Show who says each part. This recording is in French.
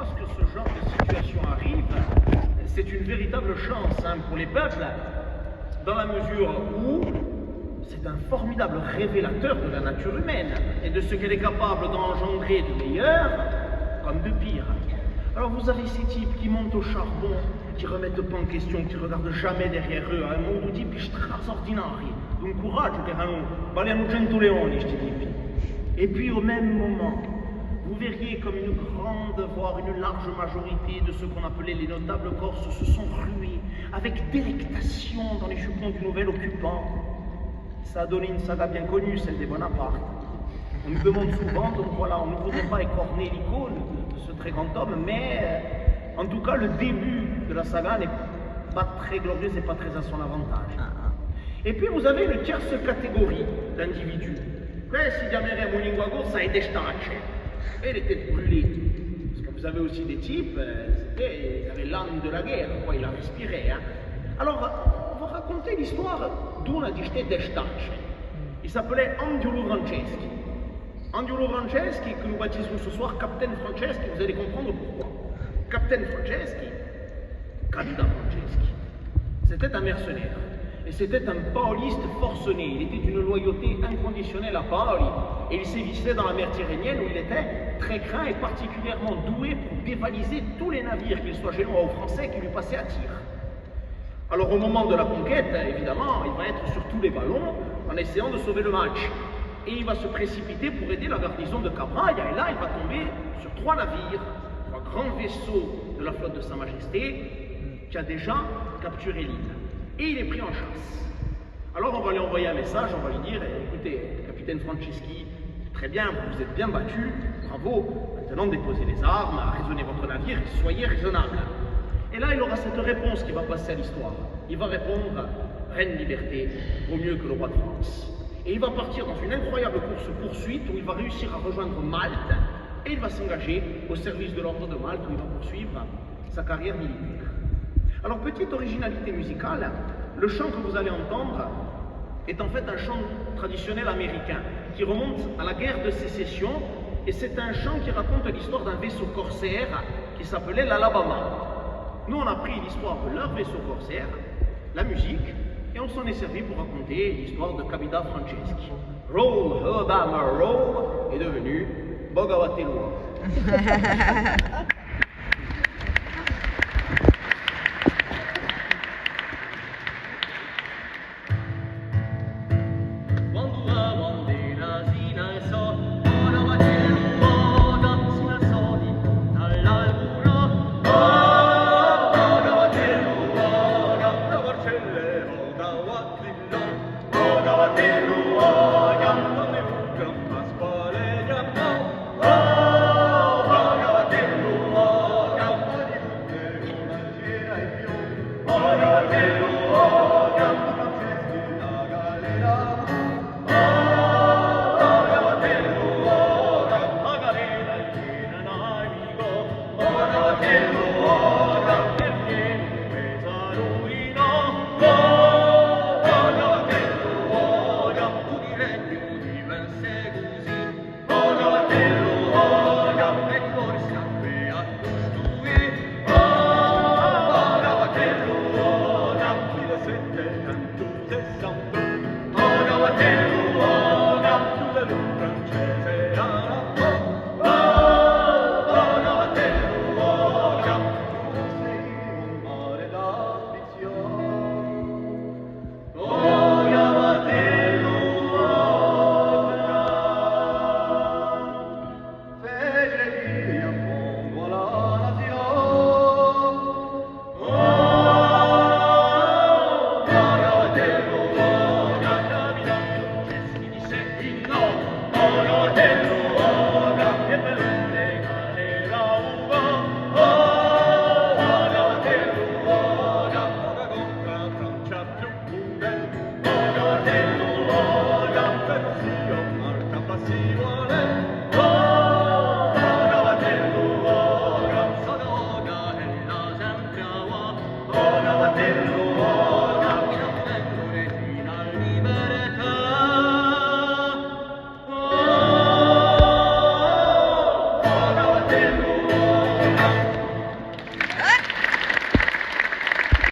Speaker 1: lorsque ce genre de situation arrive, c'est une véritable chance pour les peuples, dans la mesure où c'est un formidable révélateur de la nature humaine et de ce qu'elle est capable d'engendrer de meilleur comme de pire. Alors vous avez ces types qui montent au charbon, qui remettent pas en question, qui regardent jamais derrière eux, un mondo tipi straordinaire, d'un courage che erano valevano 100 leoni, sti tipi. Et puis au même moment, vous verriez comme une grande, voire une large majorité de ceux qu'on appelait les notables corses se sont rués avec délectation dans les jupons du nouvel occupant. Ça a donné une saga bien connue, celle des Bonaparte. On nous demande souvent, donc voilà, on ne voudrait pas écorner l'icône de ce très grand homme, mais en tout cas, le début de la saga n'est pas très glorieux et pas très à son avantage. Et puis vous avez une tierce catégorie d'individus. Questi chiameremo in lingua corsa i testacce, et les têtes brûlées. Parce que vous avez aussi des types, ils avaient l'âme de la guerre, quoi, ils la respiraient. Hein. Alors, on va raconter l'histoire d'una di ste testacce. Il s'appelait Angiolo Franceschi. Angiolo Franceschi, que nous baptisons ce soir Capitaine Franceschi, vous allez comprendre pourquoi. Capitaine Franceschi, Capitaine Franceschi, c'était un mercenaire. Et c'était un paoliste forcené. Il était d'une loyauté inconditionnelle à Paoli. Et il sévissait dans la mer Tyrrhénienne où il était très craint et particulièrement doué pour dévaliser tous les navires, qu'ils soient génois ou français, qui lui passaient à tir. Alors au moment de la conquête, évidemment, il va être sur tous les ballons en essayant de sauver le match. Et il va se précipiter pour aider la garnison de Cabraia. Et là, il va tomber sur 3 navires, 3 grands vaisseaux de la flotte de Sa Majesté, qui a déjà capturé l'île. Et il est pris en chasse. Alors on va lui envoyer un message, on va lui dire, écoutez, capitaine Franceschi, très bien, vous vous êtes bien battu, bravo, maintenant déposez les armes, raisonnez votre navire et soyez raisonnable. Et là il aura cette réponse qui va passer à l'histoire. Il va répondre, reine liberté, vaut mieux que le roi de France. Et il va partir dans une incroyable course-poursuite où il va réussir à rejoindre Malte et il va s'engager au service de l'ordre de Malte où il va poursuivre sa carrière militaire. Alors, petite originalité musicale, le chant que vous allez entendre est en fait un chant traditionnel américain qui remonte à la guerre de sécession et c'est un chant qui raconte l'histoire d'un vaisseau corsaire qui s'appelait l'Alabama. Nous, on a pris l'histoire de leur vaisseau corsaire, la musique, et on s'en est servi pour raconter l'histoire de Capitaine Franceschi. Roll, Alabama, roll est devenu Bogawatelua.